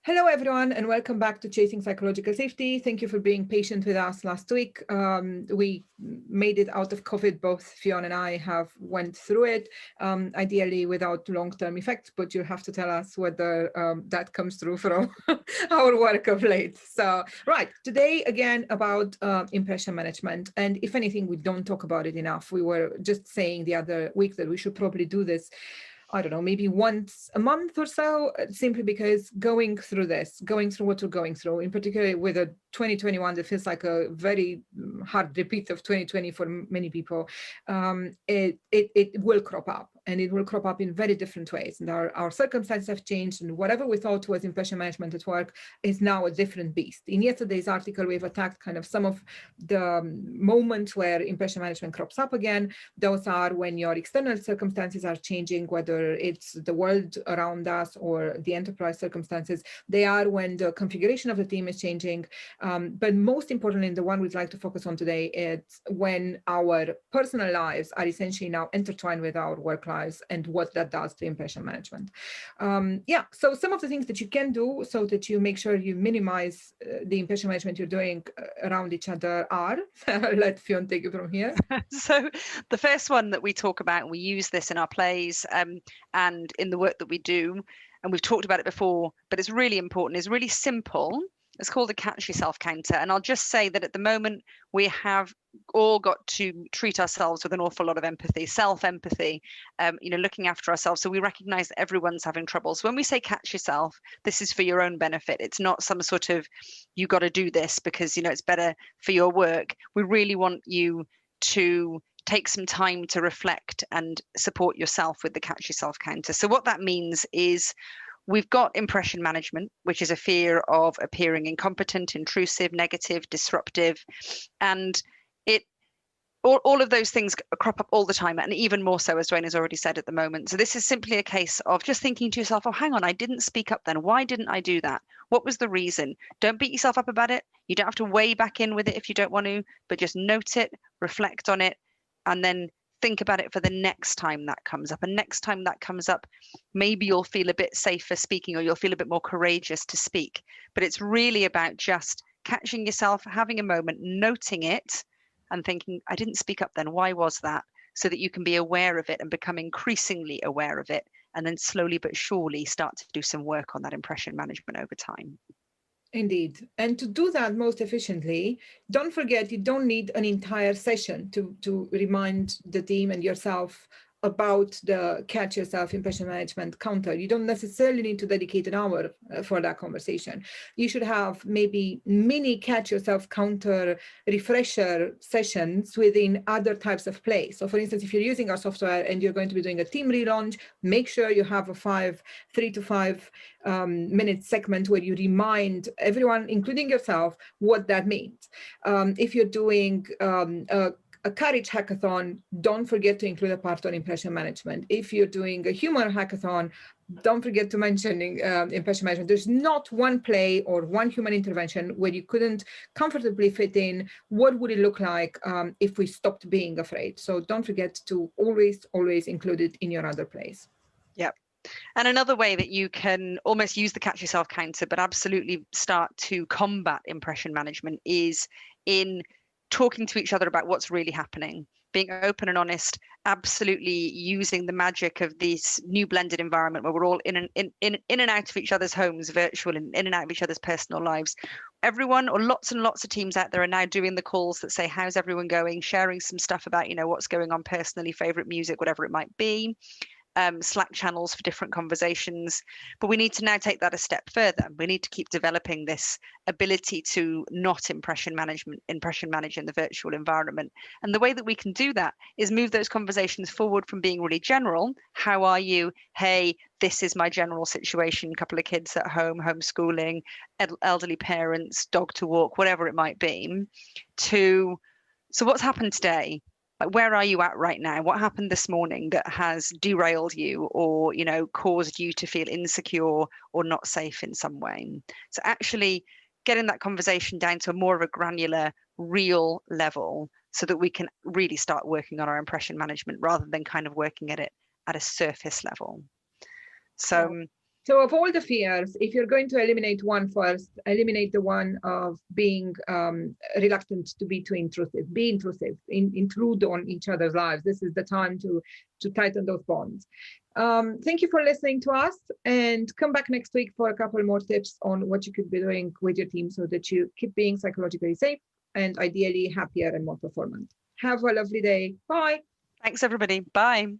Hello, everyone, and welcome back to Chasing Psychological Safety. Thank you for being patient with us last week. We made it out of COVID. Both Fiona and I have went through it, ideally without long-term effects, but you have to tell us whether that comes through from our work of late. So, right, today, again, about impression management. And if anything, we don't talk about it enough. We were just saying the other week that we should probably do this, I don't know, maybe once a month or so, simply because going through what we're going through, in particular with a 2021 that feels like a very hard repeat of 2020 for many people, it will crop up, and it will crop up in very different ways. And our circumstances have changed, and whatever we thought was impression management at work is now a different beast. In yesterday's article, we've attacked kind of some of the moments where impression management crops up again. Those are when your external circumstances are changing, whether it's the world around us or the enterprise circumstances. They are when the configuration of the team is changing. But most importantly, the one we'd like to focus on today, it's when our personal lives are essentially now intertwined with our work lives and what that does to impression management. So some of the things that you can do so that you make sure you minimize the impression management you're doing around each other are, let Fiona take it from here. So the first one that we talk about, and we use this in our plays and in the work that we do, and we've talked about it before, but it's really important, is really simple. It's called a catch yourself counter. And I'll just say that at the moment, we have all got to treat ourselves with an awful lot of empathy, self-empathy, looking after ourselves. So we recognize that everyone's having trouble. So when we say catch yourself, this is for your own benefit. It's not some sort of, you got to do this because, it's better for your work. We really want you to take some time to reflect and support yourself with the catch yourself counter. So what that means is, we've got impression management, which is a fear of appearing incompetent, intrusive, negative, disruptive, and all of those things crop up all the time, and even more so, as Dwayne has already said, at the moment. So this is simply a case of just thinking to yourself, oh, hang on, I didn't speak up then. Why didn't I do that? What was the reason? Don't beat yourself up about it. You don't have to weigh back in with it if you don't want to, but just note it, reflect on it, and then think about it for the next time that comes up. And next time that comes up, maybe you'll feel a bit safer speaking, or you'll feel a bit more courageous to speak. But it's really about just catching yourself, having a moment, noting it, and thinking, I didn't speak up then. Why was that? So that you can be aware of it and become increasingly aware of it. And then slowly but surely start to do some work on that impression management over time. Indeed. And to do that most efficiently, don't forget, you don't need an entire session to remind the team and yourself about the catch yourself impression management counter. You don't necessarily need to dedicate an hour for that conversation. You should have maybe mini catch yourself counter refresher sessions within other types of play. So for instance, if you're using our software and you're going to be doing a team relaunch, make sure you have a 3 to 5 minute segment where you remind everyone, including yourself, what that means. If you're doing a courage hackathon, don't forget to include a part on impression management. If you're doing a humor hackathon, don't forget to mention impression management. There's not one play or one human intervention where you couldn't comfortably fit in what would it look like if we stopped being afraid. So don't forget to always include it in your other plays. Yep. And another way that you can almost use the catch yourself counter, but absolutely start to combat impression management, is in talking to each other about what's really happening, being open and honest, absolutely using the magic of this new blended environment where we're all in and out of each other's homes, virtual, and in and out of each other's personal lives. Everyone, or lots and lots of teams out there, are now doing the calls that say, how's everyone going? Sharing some stuff about, what's going on personally, favorite music, whatever it might be. Slack channels for different conversations. But we need to now take that a step further. We need to keep developing this ability to not impression manage in the virtual environment. And the way that we can do that is move those conversations forward from being really general. How are you? Hey, this is my general situation. A couple of kids at home, homeschooling, elderly parents, dog to walk, whatever it might be, to, so what's happened today? Like, where are you at right now? What happened this morning that has derailed you or, caused you to feel insecure or not safe in some way? So actually getting that conversation down to more of a granular, real level so that we can really start working on our impression management rather than kind of working at it at a surface level. So So of all the fears, if you're going to eliminate one first, eliminate the one of being reluctant to be too intrusive. Be intrusive, intrude on each other's lives. This is the time to tighten those bonds. Thank you for listening to us, and come back next week for a couple more tips on what you could be doing with your team so that you keep being psychologically safe and ideally happier and more performant. Have a lovely day. Bye. Thanks, everybody. Bye.